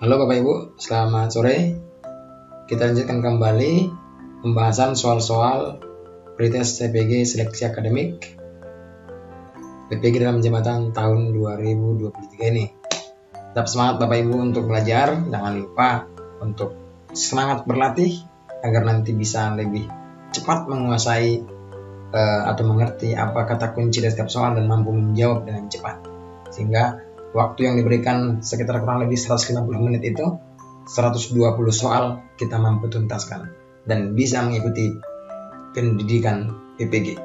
Halo Bapak Ibu, selamat sore. Kita lanjutkan kembali pembahasan soal-soal pretest CPG seleksi akademik PPG dalam jabatan tahun 2023 ini. Tetap semangat Bapak Ibu untuk belajar, jangan lupa untuk semangat berlatih agar nanti bisa lebih cepat menguasai atau mengerti apa kata kunci dari setiap soal dan mampu menjawab dengan cepat. Sehingga waktu yang diberikan sekitar kurang lebih 150 menit itu 120 soal kita mampu tuntaskan dan bisa mengikuti pendidikan PPG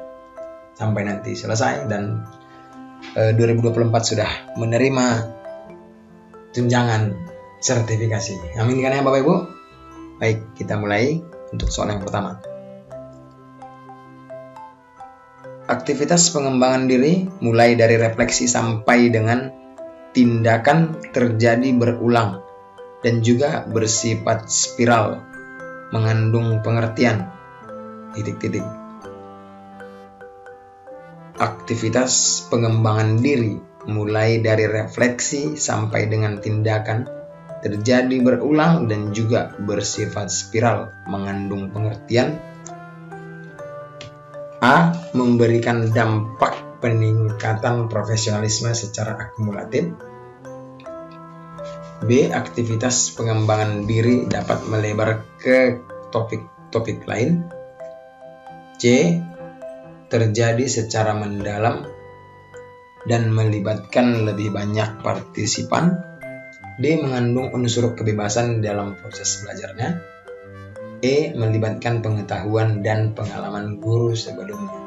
sampai nanti selesai dan 2024 sudah menerima tunjangan sertifikasi. Amin kan ya Bapak Ibu? Baik, kita mulai untuk soal yang pertama. Aktivitas pengembangan diri mulai dari refleksi sampai dengan tindakan terjadi berulang dan juga bersifat spiral, mengandung pengertian. Aktivitas pengembangan diri mulai dari refleksi sampai dengan tindakan terjadi berulang dan juga bersifat spiral, mengandung pengertian. A. Memberikan dampak peningkatan profesionalisme secara akumulatif. B. Aktivitas pengembangan diri dapat melebar ke topik-topik lain. C. Terjadi secara mendalam dan melibatkan lebih banyak partisipan. D. Mengandung unsur kebebasan dalam proses belajarnya. E. Melibatkan pengetahuan dan pengalaman guru sebelumnya.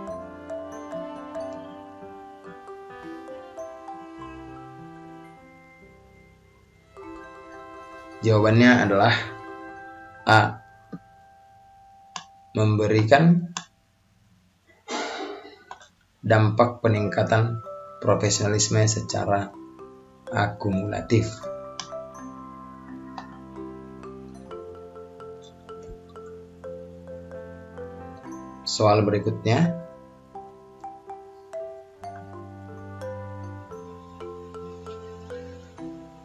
Jawabannya adalah A. Memberikan dampak peningkatan profesionalisme secara akumulatif. Soal berikutnya.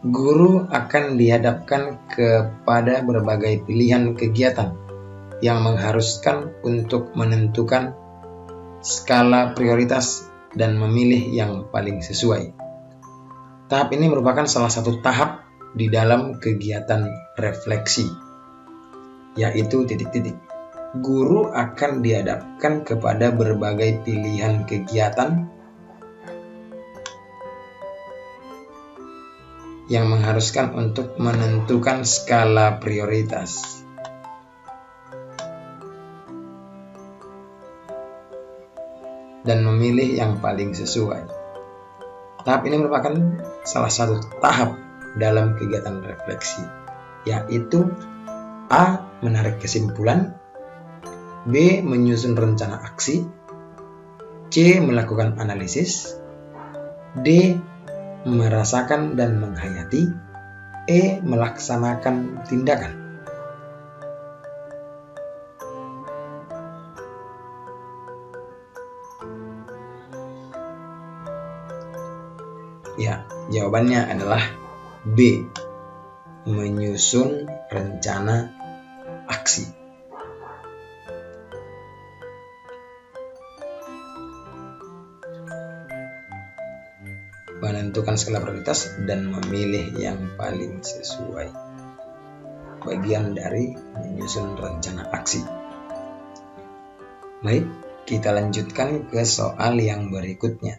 Guru akan dihadapkan kepada berbagai pilihan kegiatan yang mengharuskan untuk menentukan skala prioritas dan memilih yang paling sesuai. Tahap ini merupakan salah satu tahap di dalam kegiatan refleksi, yaitu Guru akan dihadapkan kepada berbagai pilihan kegiatan yang mengharuskan untuk menentukan skala prioritas. Dan memilih yang paling sesuai. Tahap ini merupakan salah satu tahap dalam kegiatan refleksi, yaitu A. Menarik kesimpulan, B. Menyusun rencana aksi, C. Melakukan analisis, D. Merasakan dan menghayati, E. Melaksanakan tindakan. Ya, jawabannya adalah B. Menyusun rencana aksi. Menentukan skala prioritas dan memilih yang paling sesuai. Bagian dari menyusun rencana aksi. Baik, kita lanjutkan ke soal yang berikutnya.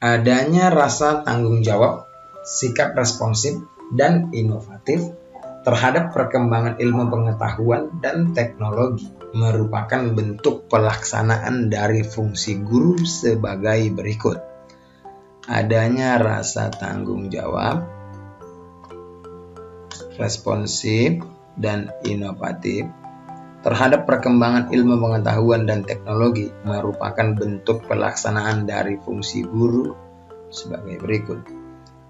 Adanya rasa tanggung jawab, sikap responsif dan inovatif terhadap perkembangan ilmu pengetahuan dan teknologi merupakan bentuk pelaksanaan dari fungsi guru sebagai berikut. Adanya rasa tanggung jawab, responsif, dan inovatif terhadap perkembangan ilmu pengetahuan dan teknologi merupakan bentuk pelaksanaan dari fungsi guru sebagai berikut.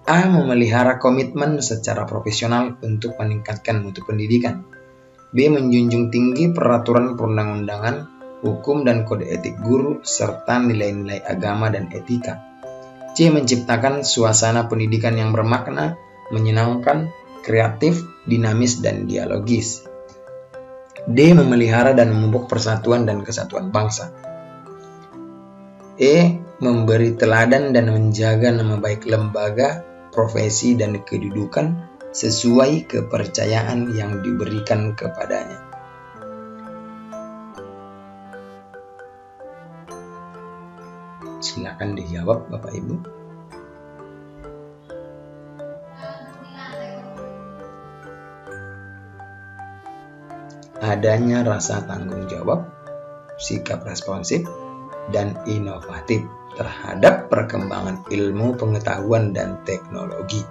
A. Memelihara komitmen secara profesional untuk meningkatkan mutu pendidikan. B. Menjunjung tinggi peraturan perundang-undangan hukum dan kode etik guru, serta nilai-nilai agama dan etika. C. Menciptakan suasana pendidikan yang bermakna, menyenangkan, kreatif, dinamis, dan dialogis. D. Memelihara dan memupuk persatuan dan kesatuan bangsa. E. Memberi teladan dan menjaga nama baik lembaga, profesi, dan kedudukan sesuai kepercayaan yang diberikan kepadanya. Silakan dijawab Bapak Ibu. Adanya rasa tanggung jawab, sikap responsif, dan inovatif terhadap perkembangan ilmu pengetahuan dan teknologi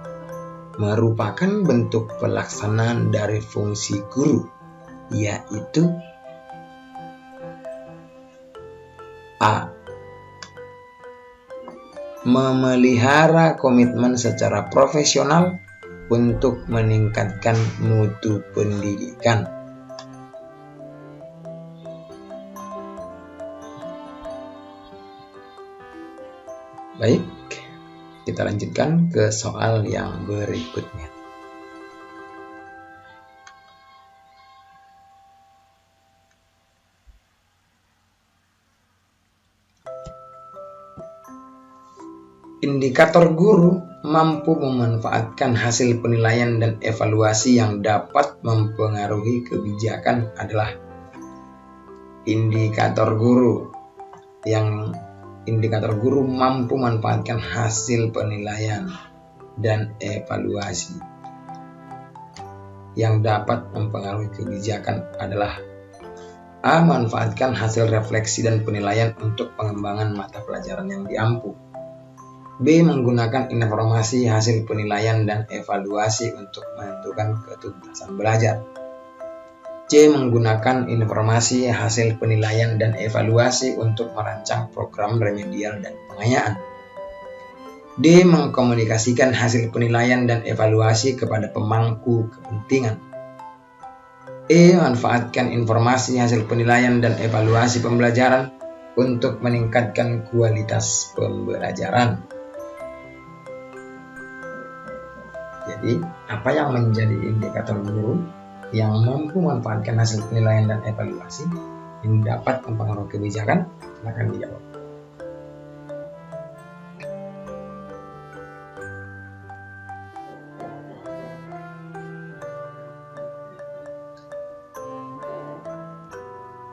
merupakan bentuk pelaksanaan dari fungsi guru, yaitu A. Memelihara komitmen secara profesional untuk meningkatkan mutu pendidikan. Baik, kita lanjutkan ke soal yang berikutnya. Indikator guru mampu memanfaatkan hasil penilaian dan evaluasi yang dapat mempengaruhi kebijakan adalah indikator guru mampu memanfaatkan hasil penilaian dan evaluasi yang dapat mempengaruhi kebijakan adalah A. Manfaatkan hasil refleksi dan penilaian untuk pengembangan mata pelajaran yang diampu. B. Menggunakan informasi hasil penilaian dan evaluasi untuk menentukan ketuntasan belajar. C. Menggunakan informasi hasil penilaian dan evaluasi untuk merancang program remedial dan pengayaan. D. Mengkomunikasikan hasil penilaian dan evaluasi kepada pemangku kepentingan. E. Manfaatkan informasi hasil penilaian dan evaluasi pembelajaran untuk meningkatkan kualitas pembelajaran. Jadi, apa yang menjadi indikator guru yang mampu memanfaatkan hasil penilaian dan evaluasi yang dapat mempengaruhi kebijakan? Silakan dijawab.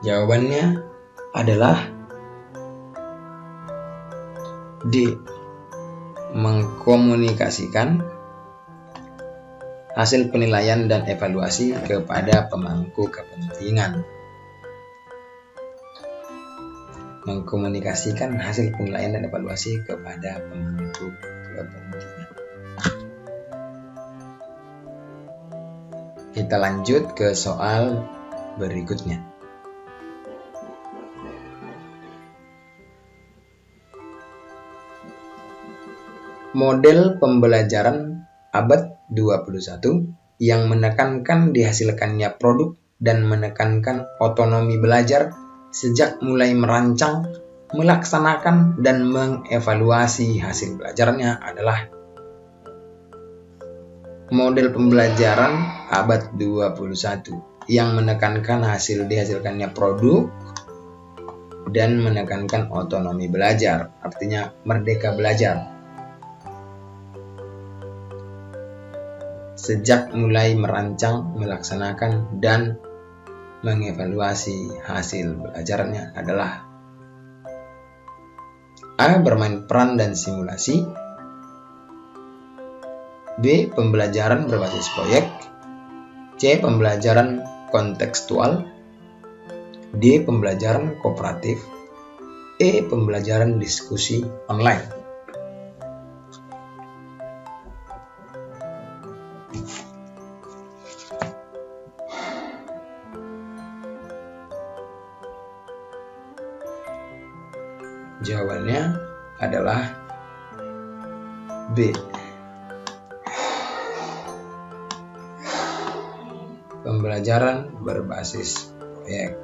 Jawabannya adalah D. Mengkomunikasikan hasil penilaian dan evaluasi kepada pemangku kepentingan. Mengkomunikasikan hasil penilaian dan evaluasi kepada pemangku kepentingan. Kita lanjut ke soal berikutnya. Model pembelajaran abad 21 yang menekankan dihasilkannya produk dan menekankan otonomi belajar sejak mulai merancang, melaksanakan, dan mengevaluasi hasil belajarnya adalah model pembelajaran abad 21 yang menekankan dihasilkannya produk dan menekankan otonomi belajar, artinya merdeka belajar. Sejak mulai merancang, melaksanakan, dan mengevaluasi hasil belajarnya adalah A. Bermain peran dan simulasi. B. Pembelajaran berbasis proyek. C. Pembelajaran kontekstual. D. Pembelajaran kooperatif. E. Pembelajaran diskusi online. Jawabannya adalah B. Pembelajaran berbasis proyek.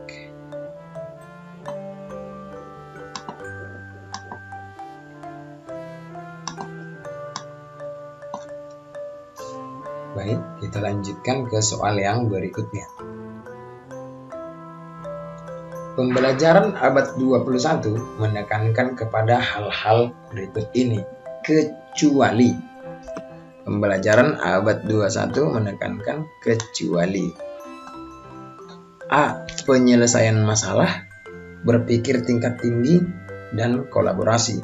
Baik, kita lanjutkan ke soal yang berikutnya. Pembelajaran abad 21 menekankan kepada hal-hal berikut ini, kecuali. Pembelajaran abad 21 menekankan kecuali A. Penyelesaian masalah, berpikir tingkat tinggi, dan kolaborasi.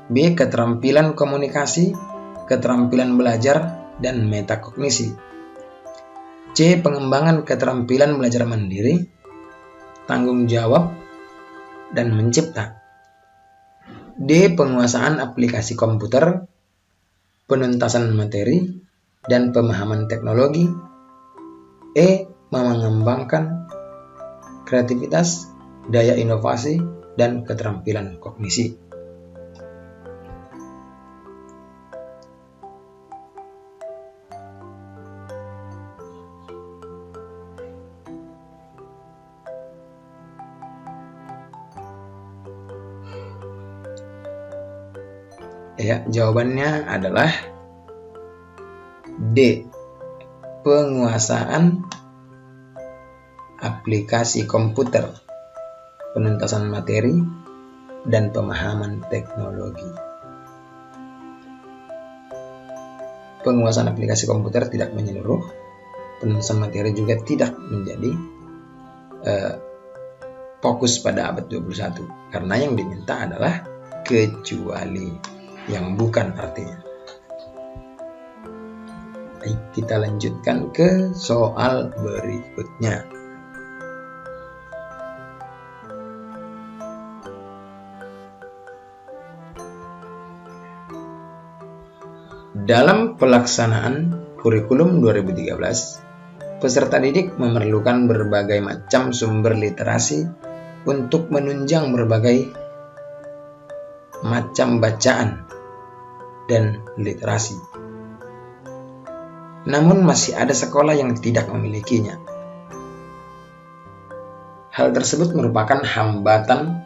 B. Keterampilan komunikasi, keterampilan belajar, dan metakognisi. C. Pengembangan keterampilan belajar mandiri, tanggung jawab, dan mencipta. D. Penguasaan aplikasi komputer, penuntasan materi, dan pemahaman teknologi. E. Mengembangkan kreativitas, daya inovasi, dan keterampilan kognisi. Ya, jawabannya adalah D. Penguasaan aplikasi komputer, penuntasan materi, dan pemahaman teknologi. Penguasaan aplikasi komputer tidak menyeluruh, penuntasan materi juga tidak menjadi fokus pada abad 21, karena yang diminta adalah kecuali, yang bukan artinya. Baik, kita lanjutkan ke soal berikutnya. Dalam pelaksanaan kurikulum 2013, peserta didik memerlukan berbagai macam sumber literasi untuk menunjang berbagai macam bacaan dan literasi. Namun masih ada sekolah yang tidak memilikinya. Hal tersebut merupakan hambatan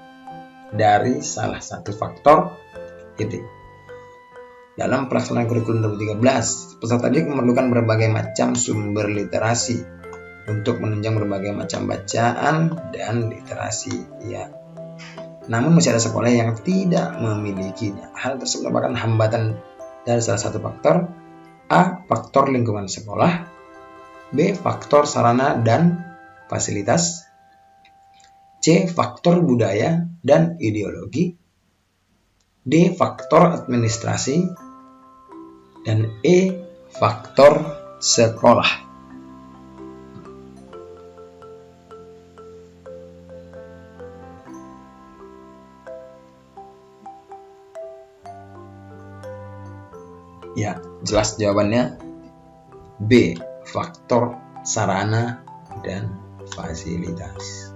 dari salah satu faktor titik. Dalam pelaksanaan kurikulum 2013, peserta didik memerlukan berbagai macam sumber literasi untuk menunjang berbagai macam bacaan dan literasi. Ya. Namun masih ada sekolah yang tidak memilikinya. Hal tersebut merupakan hambatan dari salah satu faktor. A. Faktor lingkungan sekolah. B. Faktor sarana dan fasilitas. C. Faktor budaya dan ideologi. D. Faktor administrasi. Dan E. Faktor sekolah. Ya, jelas jawabannya B. Faktor sarana dan fasilitas.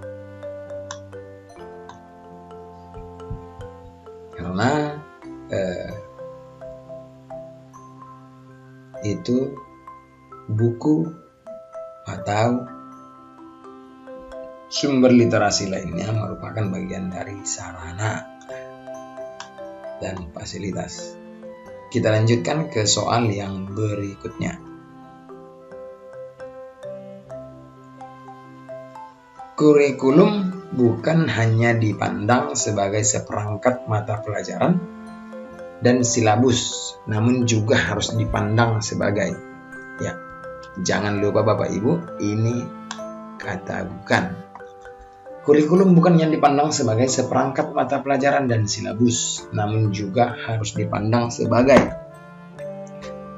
Karena itu buku atau sumber literasi lainnya merupakan bagian dari sarana dan fasilitas. Kita lanjutkan ke soal yang berikutnya. Kurikulum bukan hanya dipandang sebagai seperangkat mata pelajaran dan silabus, namun juga harus dipandang sebagai, ya, jangan lupa Bapak Ibu, ini kata bukan. Kurikulum bukan yang dipandang sebagai seperangkat mata pelajaran dan silabus, namun juga harus dipandang sebagai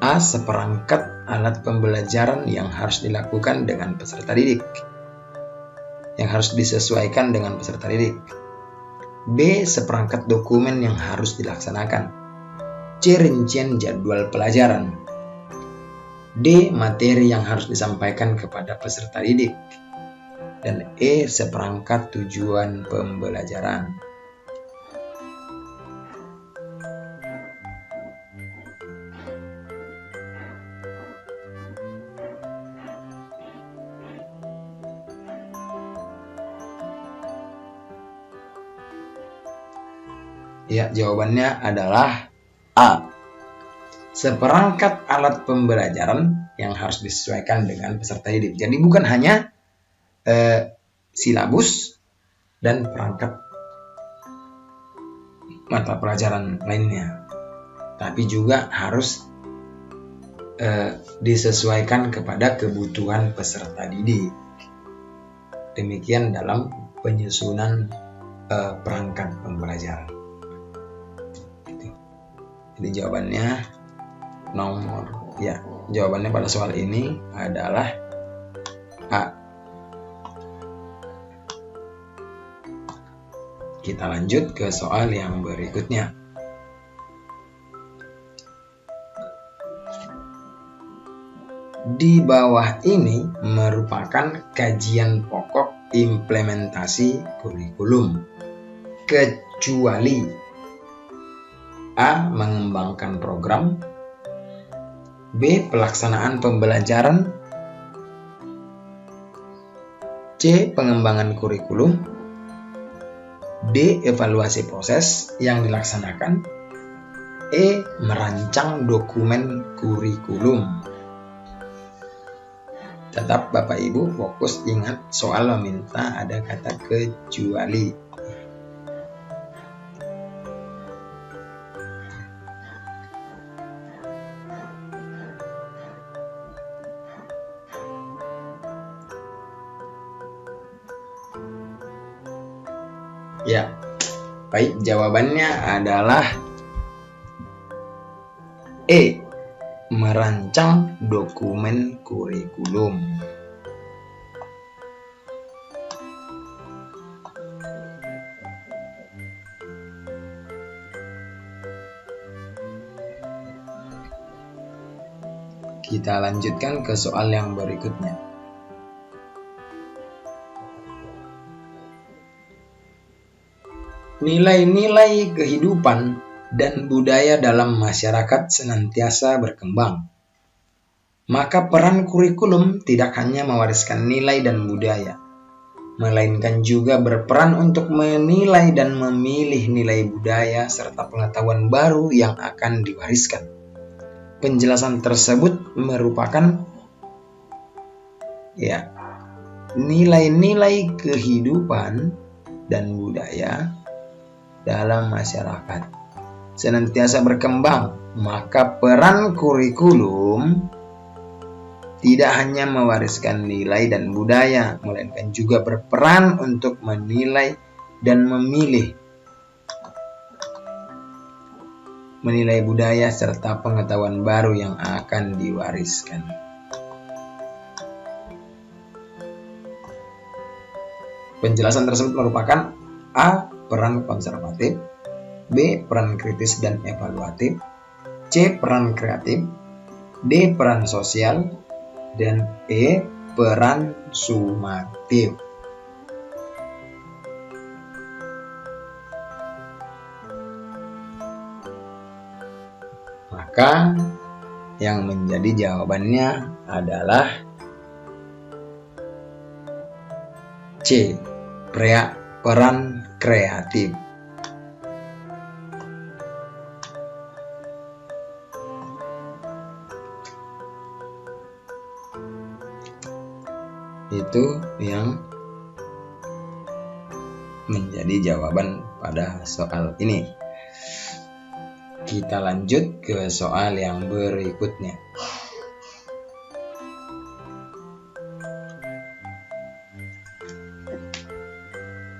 A. Seperangkat alat pembelajaran yang harus dilakukan dengan peserta didik, yang harus disesuaikan dengan peserta didik. B. Seperangkat dokumen yang harus dilaksanakan. C. Rincian jadwal pelajaran. D. Materi yang harus disampaikan kepada peserta didik. Dan E. Seperangkat tujuan pembelajaran. Ya, jawabannya adalah A. seperangkat alat pembelajaran yang harus disesuaikan dengan peserta didik. Jadi bukan hanya silabus dan perangkat mata pelajaran lainnya, tapi juga harus disesuaikan kepada kebutuhan peserta didik. Demikian dalam penyusunan perangkat pembelajaran. Jadi jawabannya pada soal ini adalah A. Kita lanjut ke soal yang berikutnya. Di bawah ini merupakan kajian pokok implementasi kurikulum, kecuali A. Mengembangkan program, B. Pelaksanaan pembelajaran, C. Pengembangan kurikulum, D. Evaluasi proses yang dilaksanakan, E. Merancang dokumen kurikulum. Tetap Bapak Ibu fokus ingat soal meminta ada kata kecuali. Ya, baik, jawabannya adalah E. Merancang dokumen kurikulum. Kita lanjutkan ke soal yang berikutnya. Nilai-nilai kehidupan dan budaya dalam masyarakat senantiasa berkembang. Maka peran kurikulum tidak hanya mewariskan nilai dan budaya, melainkan juga berperan untuk menilai dan memilih nilai budaya serta pengetahuan baru yang akan diwariskan. Penjelasan tersebut merupakan nilai-nilai kehidupan dan budaya dalam masyarakat senantiasa berkembang, maka peran kurikulum tidak hanya mewariskan nilai dan budaya, melainkan juga berperan untuk menilai dan memilih budaya serta pengetahuan baru yang akan diwariskan. Penjelasan tersebut merupakan A. Peran konservatif, B. Peran kritis dan evaluatif, C. Peran kreatif, D. Peran sosial, dan E. Peran sumatif. Maka yang menjadi jawabannya adalah C. Peran kreatif. Itu yang menjadi jawaban pada soal ini. Kita lanjut ke soal yang berikutnya.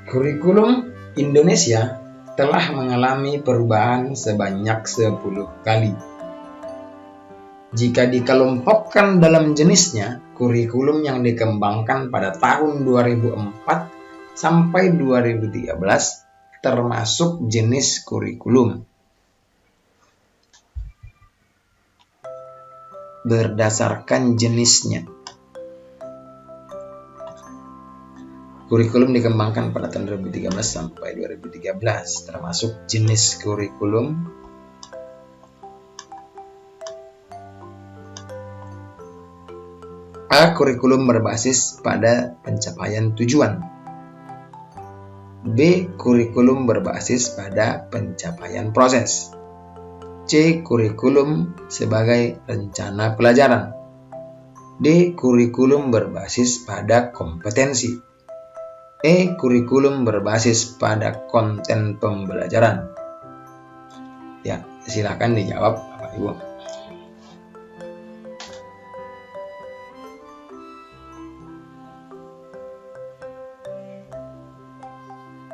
Kurikulum Indonesia telah mengalami perubahan sebanyak 10 kali. Jika dikelompokkan dalam jenisnya, kurikulum yang dikembangkan pada tahun 2004 sampai 2013 termasuk jenis kurikulum. Berdasarkan jenisnya, kurikulum dikembangkan pada tahun 2013 sampai 2013 termasuk jenis kurikulum. A. Kurikulum berbasis pada pencapaian tujuan. B. Kurikulum berbasis pada pencapaian proses. C. Kurikulum sebagai rencana pelajaran. D. Kurikulum berbasis pada kompetensi. E. Kurikulum berbasis pada konten pembelajaran. Ya, silakan dijawab Bapak Ibu.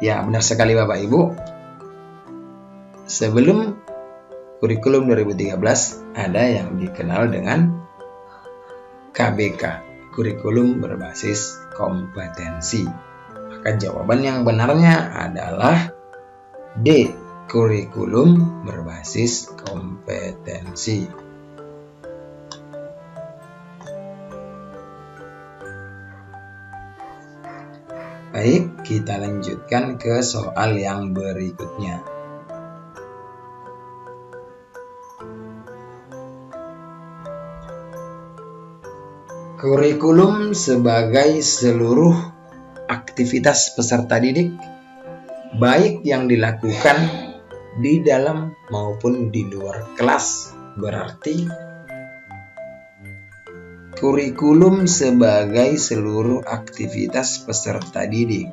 Ya, benar sekali Bapak Ibu. Sebelum kurikulum 2013 ada yang dikenal dengan KBK, kurikulum berbasis kompetensi. Maka jawaban yang benarnya adalah D, kurikulum berbasis kompetensi. Baik, kita lanjutkan ke soal yang berikutnya. Kurikulum sebagai seluruh aktivitas peserta didik, baik yang dilakukan di dalam maupun di luar kelas. Berarti kurikulum sebagai seluruh aktivitas peserta didik,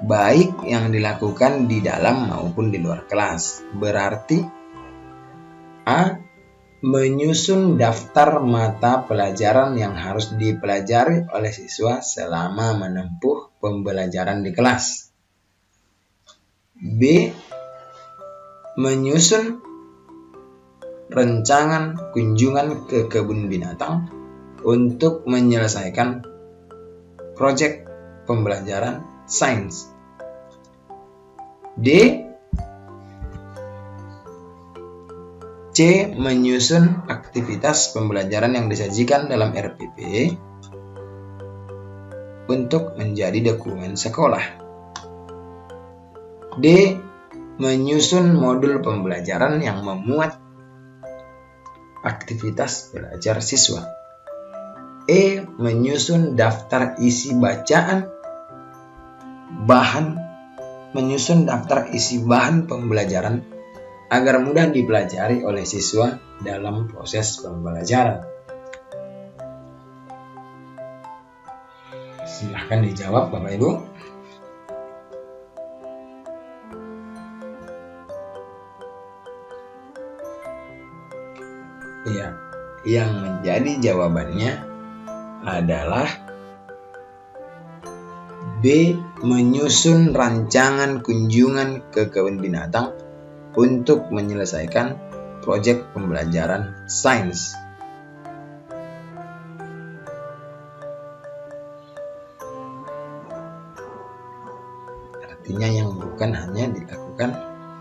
baik yang dilakukan di dalam maupun di luar kelas. Berarti A. Menyusun daftar mata pelajaran yang harus dipelajari oleh siswa selama menempuh pembelajaran di kelas. B. Menyusun rancangan kunjungan ke kebun binatang untuk menyelesaikan proyek pembelajaran sains. D. C. Menyusun aktivitas pembelajaran yang disajikan dalam RPP untuk menjadi dokumen sekolah. D. Menyusun modul pembelajaran yang memuat aktivitas belajar siswa. E. Menyusun daftar isi bacaan bahan pembelajaran agar mudah dipelajari oleh siswa dalam proses pembelajaran. Silahkan dijawab Bapak Ibu. Ya, yang menjadi jawabannya adalah B. Menyusun rancangan kunjungan ke kebun binatang untuk menyelesaikan proyek pembelajaran sains. Artinya yang bukan hanya dilakukan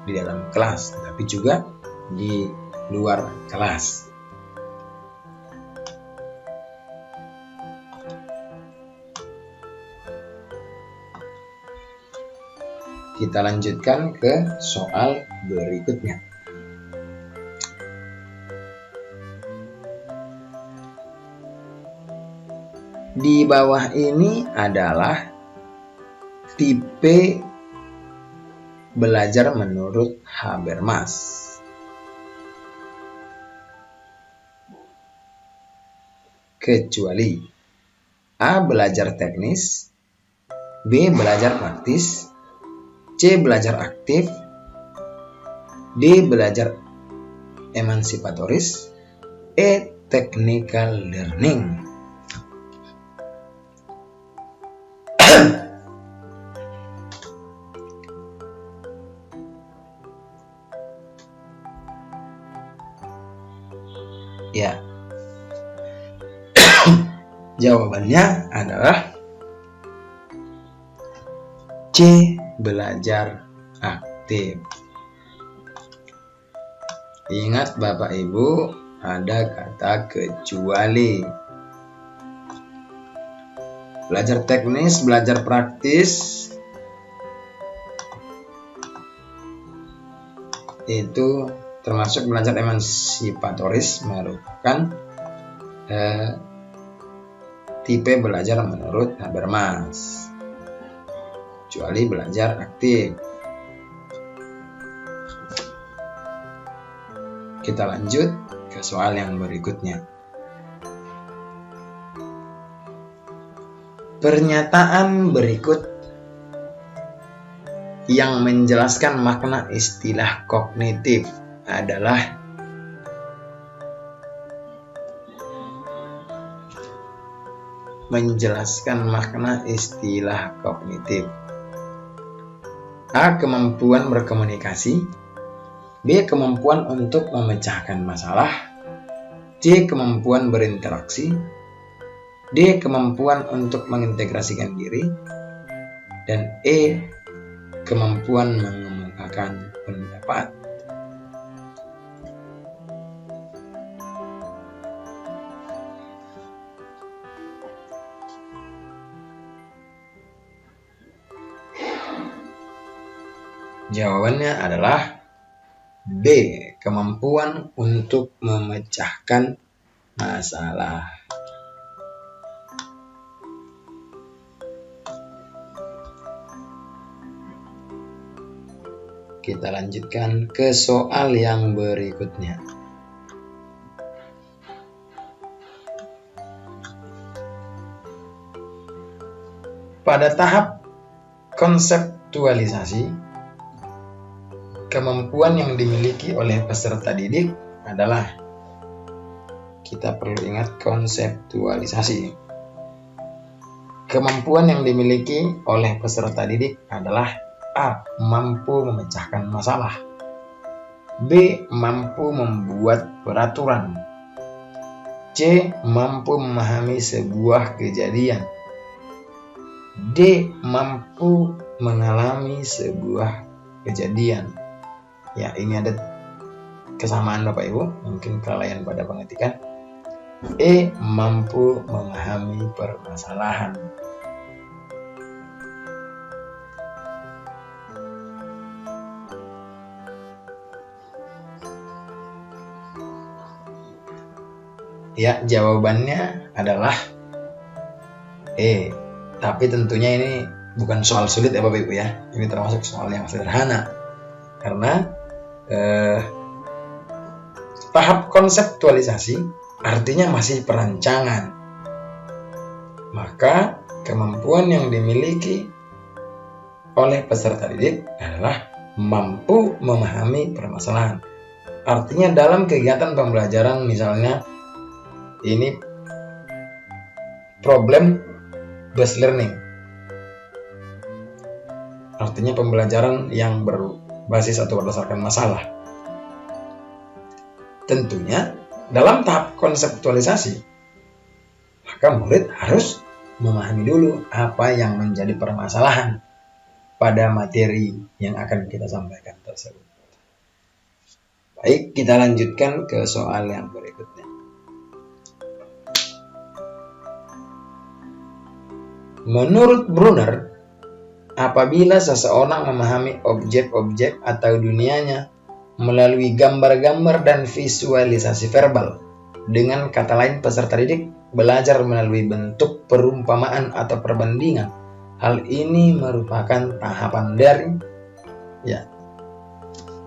di dalam kelas, tapi juga di luar kelas. Kita lanjutkan ke soal berikutnya. Di bawah ini adalah tipe belajar menurut Habermas. Kecuali A. Belajar teknis, B. Belajar praktis, C. Belajar aktif, D. Belajar emansipatoris, E. Technical learning. Ya, jawabannya adalah C. Belajar aktif. Ingat Bapak Ibu, ada kata kecuali. Belajar teknis, belajar praktis itu termasuk belajar emansipatoris, merupakan tipe belajar menurut Habermas. Kecuali belajar aktif. Kita lanjut ke soal yang berikutnya. Pernyataan berikut yang menjelaskan makna istilah kognitif adalah A. Kemampuan berkomunikasi. B. Kemampuan untuk memecahkan masalah. C. Kemampuan berinteraksi. D. Kemampuan untuk mengintegrasikan diri. Dan E. Kemampuan mengemukakan pendapat. Jawabannya adalah B. Kemampuan untuk memecahkan masalah. Kita lanjutkan ke soal yang berikutnya. Pada tahap konseptualisasi, kemampuan yang dimiliki oleh peserta didik adalah, kita perlu ingat konseptualisasi. Kemampuan yang dimiliki oleh peserta didik adalah A. Mampu memecahkan masalah. B. Mampu membuat peraturan. C. Mampu memahami sebuah kejadian. D. Mampu mengalami sebuah kejadian. Ya, ini ada kesamaan Bapak Ibu, mungkin kelalaian pada pengetikan. E. Mampu memahami permasalahan. Ya, jawabannya adalah E. Tapi tentunya ini bukan soal sulit ya Bapak Ibu ya. Ini termasuk soal yang sederhana. Karena tahap konseptualisasi artinya masih perancangan. Maka kemampuan yang dimiliki oleh peserta didik adalah mampu memahami permasalahan. Artinya dalam kegiatan pembelajaran, misalnya ini problem based learning, artinya pembelajaran yang berbasis atau berdasarkan masalah. Tentunya dalam tahap konseptualisasi, maka murid harus memahami dulu apa yang menjadi permasalahan pada materi yang akan kita sampaikan tersebut. Baik, kita lanjutkan ke soal yang berikutnya. Menurut Brunner, apabila seseorang memahami objek-objek atau dunianya melalui gambar-gambar dan visualisasi verbal, dengan kata lain peserta didik belajar melalui bentuk perumpamaan atau perbandingan. Hal ini merupakan tahapan dari,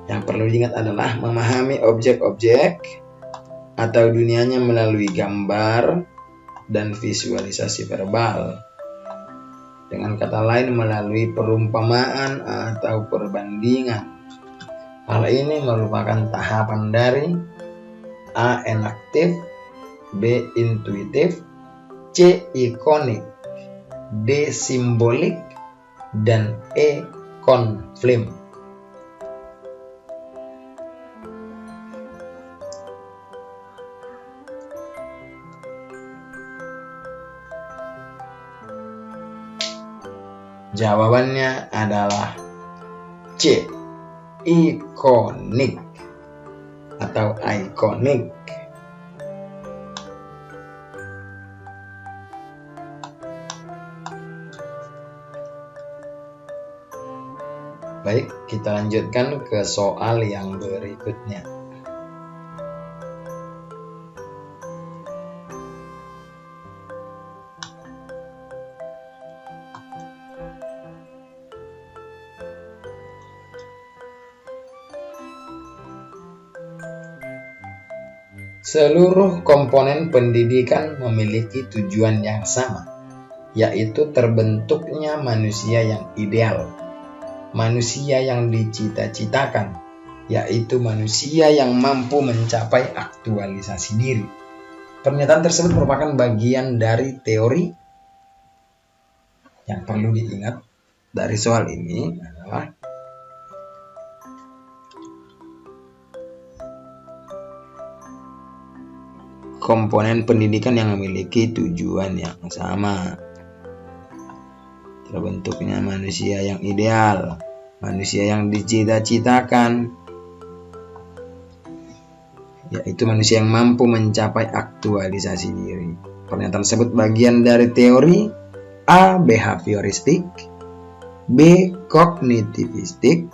yang perlu diingat adalah memahami objek-objek atau dunianya melalui gambar dan visualisasi verbal. Dengan kata lain melalui perumpamaan atau perbandingan. Hal ini merupakan tahapan dari A. Enaktif, B. Intuitif, C. Ikonik, D. Simbolik, dan E. Konflim. Jawabannya adalah C. Ikonik atau ikonik. Baik, kita lanjutkan ke soal yang berikutnya. Seluruh komponen pendidikan memiliki tujuan yang sama, yaitu terbentuknya manusia yang ideal, manusia yang dicita-citakan, yaitu manusia yang mampu mencapai aktualisasi diri. Pernyataan tersebut merupakan bagian dari teori. Yang perlu diingat dari soal ini adalah komponen pendidikan yang memiliki tujuan yang sama, terbentuknya manusia yang ideal, manusia yang dicita-citakan, yaitu manusia yang mampu mencapai aktualisasi diri. Pernyataan tersebut bagian dari teori A. Behavioristik, B. Kognitivistik,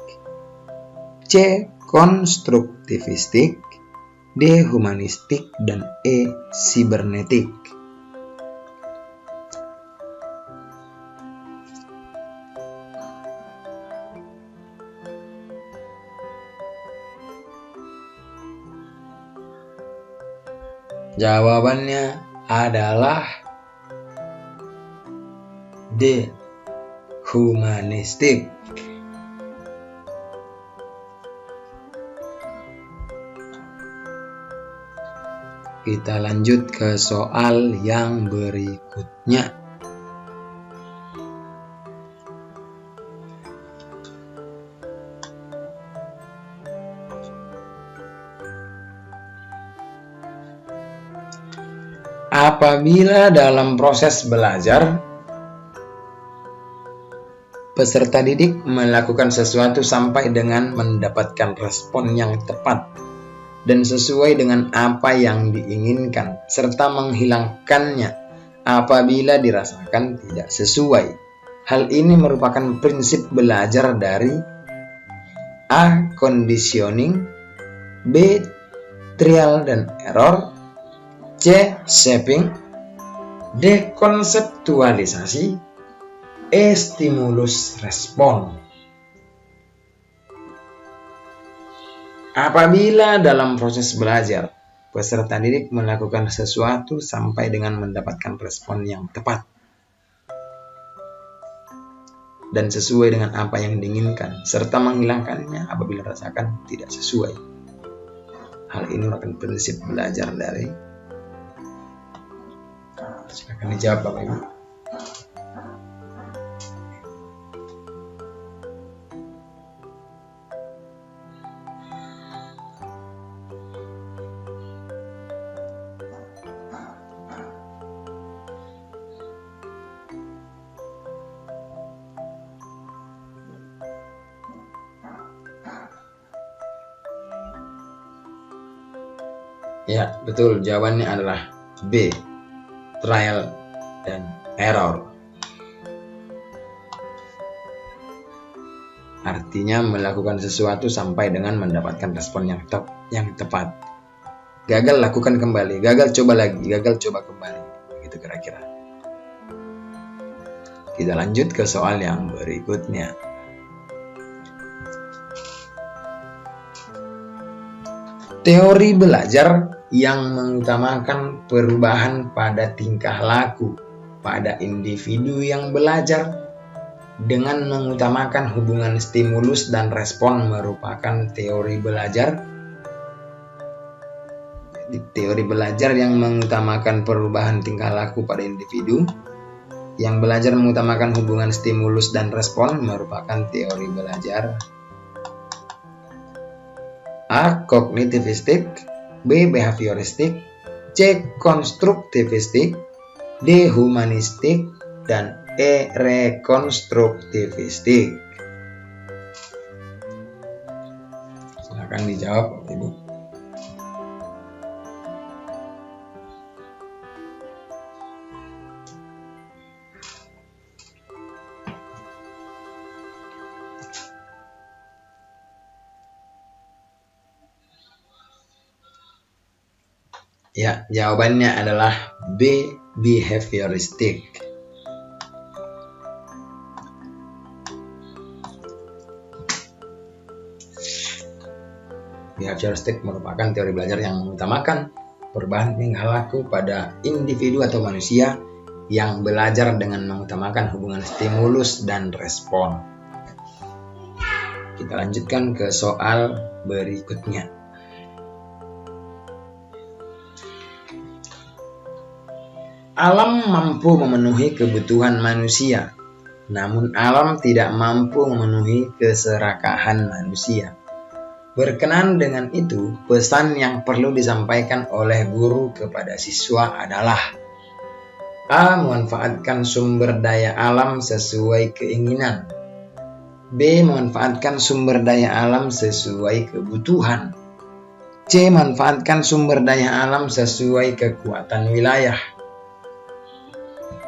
C. Konstruktivistik, D. Humanistik, dan E. Sibernetik. Jawabannya adalah D. Humanistik. Kita lanjut ke soal yang berikutnya. Apabila dalam proses belajar, peserta didik melakukan sesuatu sampai dengan mendapatkan respon yang tepat dan sesuai dengan apa yang diinginkan, serta menghilangkannya apabila dirasakan tidak sesuai. Hal ini merupakan prinsip belajar dari A. Conditioning, B. Trial dan error, C. Shaping, D. Konseptualisasi, E. Stimulus respon. Apabila dalam proses belajar, peserta didik melakukan sesuatu sampai dengan mendapatkan respon yang tepat dan sesuai dengan apa yang diinginkan, serta menghilangkannya apabila rasakan tidak sesuai. Hal ini merupakan prinsip belajar dari. Silakan dijawab Bapak Ibu. Ya, betul. Jawabannya adalah B. Trial dan error. Artinya melakukan sesuatu sampai dengan mendapatkan respon yang tepat. Gagal, lakukan kembali. Gagal, coba lagi. Gagal, coba kembali. Begitu kira-kira. Kita lanjut ke soal yang berikutnya. Teori belajar yang mengutamakan perubahan pada tingkah laku pada individu yang belajar dengan mengutamakan hubungan stimulus dan respon merupakan teori belajar. Teori belajar yang mengutamakan perubahan tingkah laku pada individu yang belajar mengutamakan hubungan stimulus dan respon merupakan teori belajar A. Kognitivistik, B. Behavioristik, C. Konstruktivistik, D. Humanistik, dan E. Rekonstruktivistik. Silakan dijawab, Ibu. Ya, jawabannya adalah B. Behavioristik. Behavioristik merupakan teori belajar yang mengutamakan perubahan tingkah laku pada individu atau manusia yang belajar dengan mengutamakan hubungan stimulus dan respon. Kita lanjutkan ke soal berikutnya. Alam mampu memenuhi kebutuhan manusia, namun alam tidak mampu memenuhi keserakahan manusia. Berkenaan dengan itu, pesan yang perlu disampaikan oleh guru kepada siswa adalah: A. Memanfaatkan sumber daya alam sesuai keinginan. B. Memanfaatkan sumber daya alam sesuai kebutuhan. C. Manfaatkan sumber daya alam sesuai kekuatan wilayah.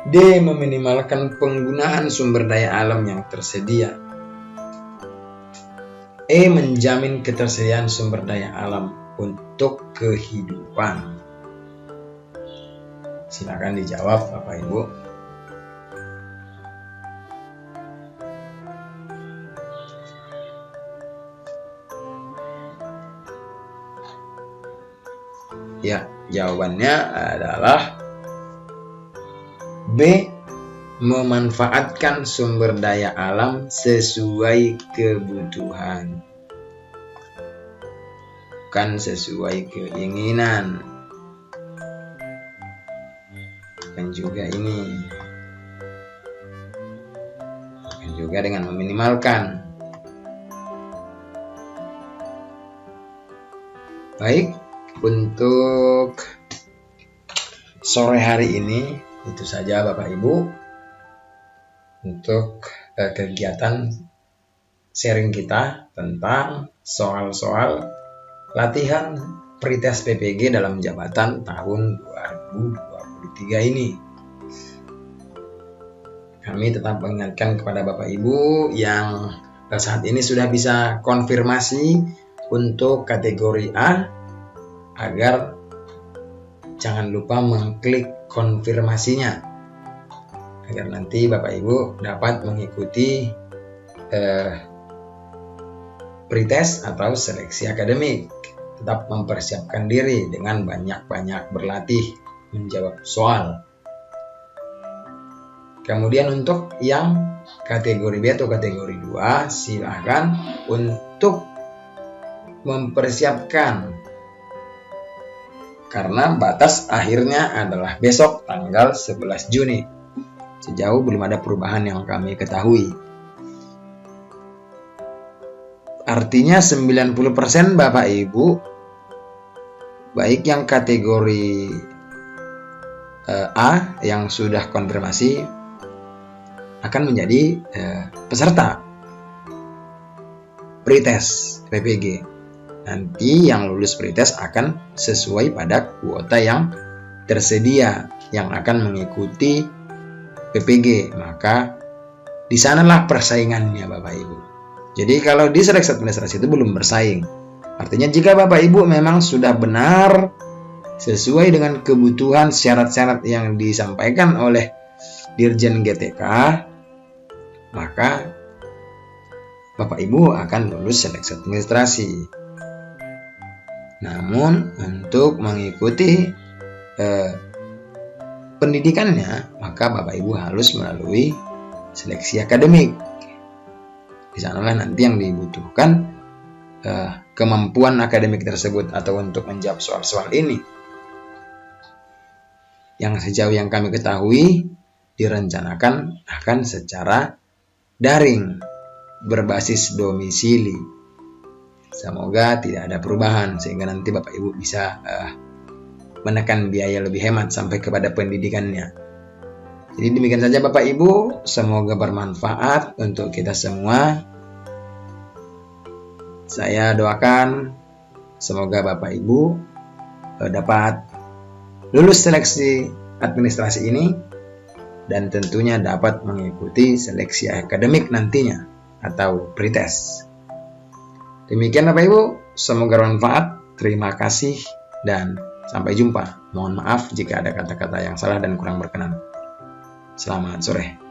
D. Meminimalkan penggunaan sumber daya alam yang tersedia. E. Menjamin ketersediaan sumber daya alam untuk kehidupan. Silakan dijawab Bapak Ibu. Ya, jawabannya adalah B. Memanfaatkan sumber daya alam sesuai kebutuhan, bukan sesuai keinginan. Dan juga ini, dan juga dengan meminimalkan. Baik, untuk sore hari ini itu saja Bapak Ibu untuk kegiatan sharing kita tentang soal-soal latihan pretest PPG dalam jabatan tahun 2023 ini. Kami tetap mengingatkan kepada Bapak Ibu yang saat ini sudah bisa konfirmasi untuk kategori A agar jangan lupa mengklik konfirmasinya agar nanti Bapak Ibu dapat mengikuti pretest atau seleksi akademik. Tetap mempersiapkan diri dengan banyak-banyak berlatih menjawab soal. Kemudian untuk yang kategori B atau kategori 2, silahkan untuk mempersiapkan, karena batas akhirnya adalah besok tanggal 11 Juni. Sejauh belum ada perubahan yang kami ketahui. Artinya 90% Bapak Ibu, baik yang kategori A yang sudah konfirmasi akan menjadi peserta pretest PPG. Nanti yang lulus pretest akan sesuai pada kuota yang tersedia yang akan mengikuti PPG. Maka di sanalah persaingannya Bapak Ibu. Jadi kalau di seleksi administrasi itu belum bersaing. Artinya jika Bapak Ibu memang sudah benar sesuai dengan kebutuhan syarat-syarat yang disampaikan oleh Dirjen GTK, maka Bapak Ibu akan lulus seleksi administrasi. Namun untuk mengikuti pendidikannya, maka Bapak Ibu harus melalui seleksi akademik. Di sanalah nanti yang dibutuhkan kemampuan akademik tersebut atau untuk menjawab soal-soal ini. Yang sejauh yang kami ketahui direncanakan akan secara daring berbasis domisili. Semoga tidak ada perubahan sehingga nanti Bapak Ibu bisa menekan biaya lebih hemat sampai kepada pendidikannya. Jadi demikian saja Bapak Ibu, semoga bermanfaat untuk kita semua. Saya doakan semoga Bapak Ibu dapat lulus seleksi administrasi ini dan tentunya dapat mengikuti seleksi akademik nantinya atau pretest. Demikian Bapak Ibu, semoga bermanfaat. Terima kasih dan sampai jumpa. Mohon maaf jika ada kata-kata yang salah dan kurang berkenan. Selamat sore.